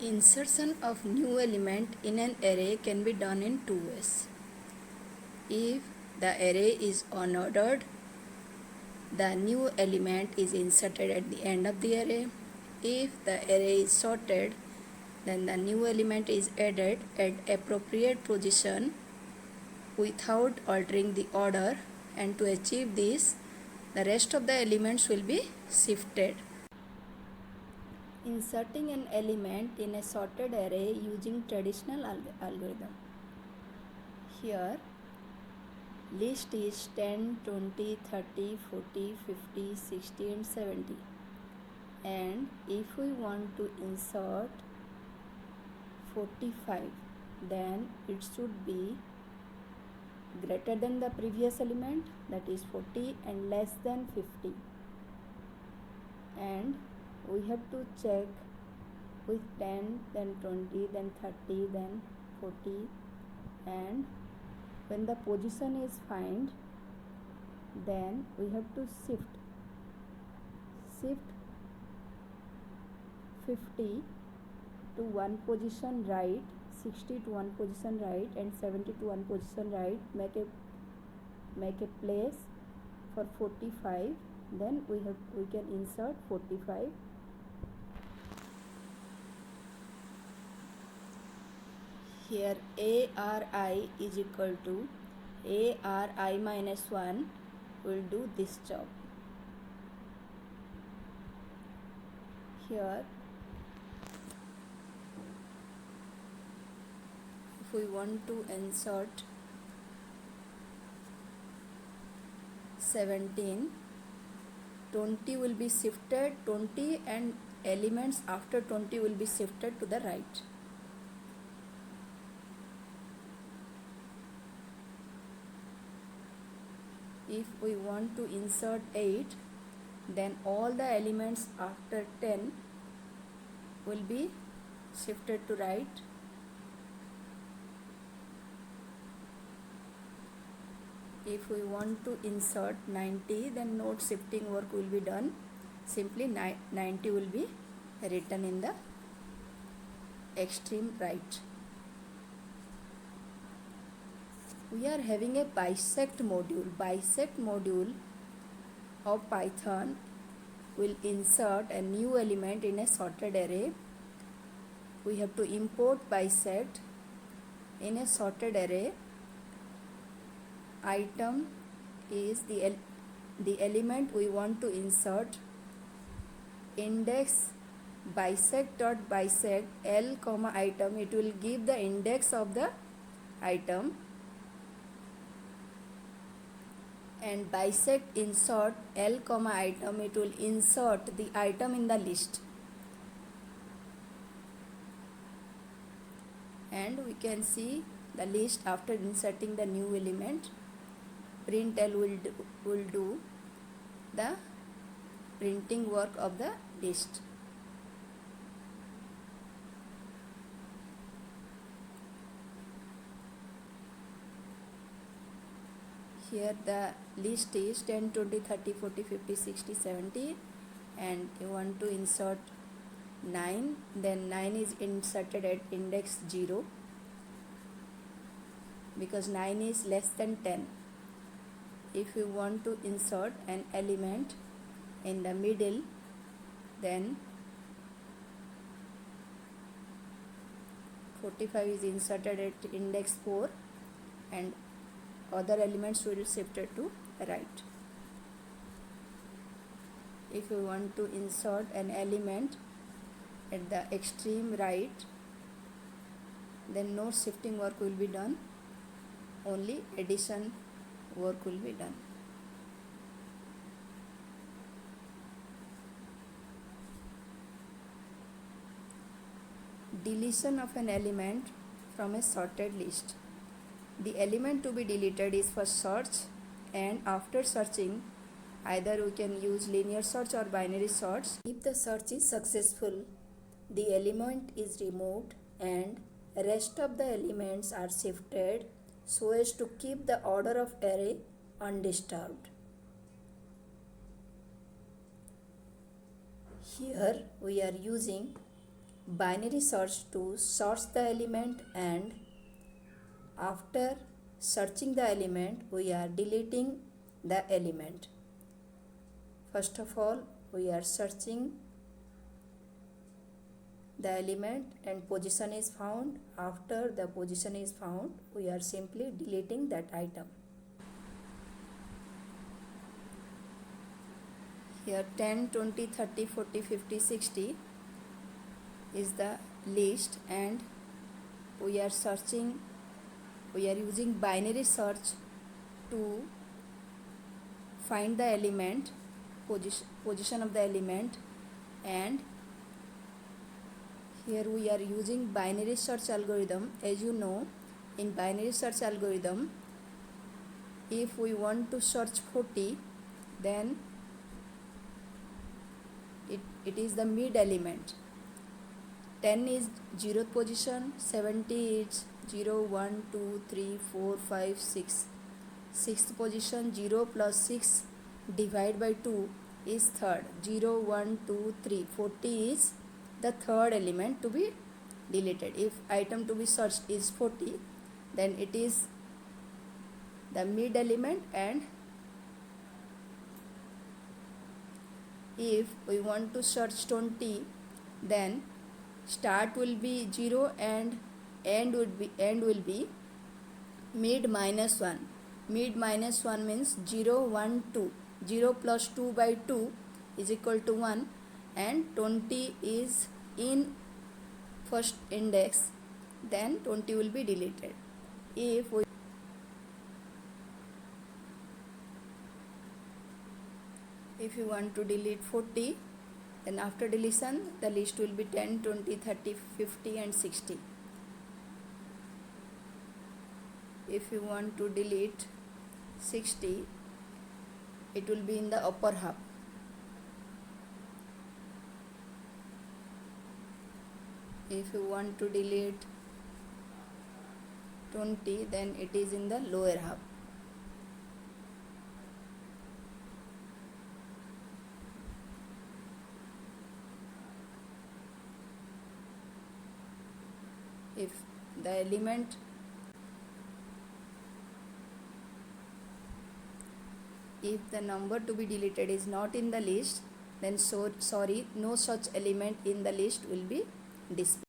Insertion of new element in an array can be done in two ways. If the array is unordered, the new element is inserted at the end of the array. If the array is sorted, then the new element is added at appropriate position without altering the order, and to achieve this, the rest of the elements will be shifted. Inserting an element in a sorted array using traditional algorithm. Here list is 10, 20, 30, 40, 50, 60 and 70, and if we want to insert 45, then it should be greater than the previous element, that is 40, and less than 50, and we have to check with 10, then 20, then 30, then 40, and when the position is found, then we have to shift 50 to one position right, 60 to one position right, and 70 to one position right. Make a place for 45. Then we can insert 45. Here ARI is equal to ARI minus 1 will do this job. Here if we want to insert 17, 20 will be shifted, 20 and elements after 20 will be shifted to the right. If we want to insert 8, then all the elements after 10 will be shifted to right. If we want to insert 90, then no shifting work will be done. Simply 90 will be written in the extreme right. We are having a bisect module. Bisect module of Python will insert a new element in a sorted array. We have to import bisect in a sorted array. Item is the element we want to insert. Index bisect dot bisect L comma item, it will give the index of the item, and bisect insert L comma item, it will insert the item in the list. And we can see the list after inserting the new element. Print L will do the printing work of the list. Here the list is 10, 20, 30, 40, 50, 60, 70, and you want to insert 9, then 9 is inserted at index 0 because 9 is less than 10. If you want to insert an element in the middle, then 45 is inserted at index 4 and other elements will be shifted to right. If you want to insert an element at the extreme right, then no shifting work will be done, only addition work will be done. Deletion of an element from a sorted list. The element to be deleted is first search, and after searching, either we can use linear search or binary search. If the search is successful, the element is removed and rest of the elements are shifted so as to keep the order of array undisturbed. Here we are using binary search to search the element, and after searching the element we are deleting the element. First of all, we are searching the element and position is found. After the position is found, we are simply deleting that item. Here 10, 20, 30, 40, 50, 60 is the list, and we are searching, we are using binary search to find the element, position of the element, and here we are using binary search algorithm. As you know, in binary search algorithm, if we want to search 40, then it is the mid element. 10 is 0th position, 70 is 0, 1, 2, 3, 4, 5, 6. 6th position, 0 plus 6 divided by 2 is third, 0, 1, 2, 3. 40 is the third element to be deleted. If item to be searched is 40, then it is the mid element, and if we want to search 20, then start will be 0 and end will be mid minus 1. Mid minus 1 means 0, 1, 2. 0 plus 2 by 2 is equal to 1, and 20 is in first index, then 20 will be deleted. If you want to delete 40, then after deletion the list will be 10, 20, 30, 50 and 60. If you want to delete 60, it will be in the upper half. If you want to delete 20, then it is in the lower half. If the element if the number to be deleted is not in the list, then no such element in the list will be displayed.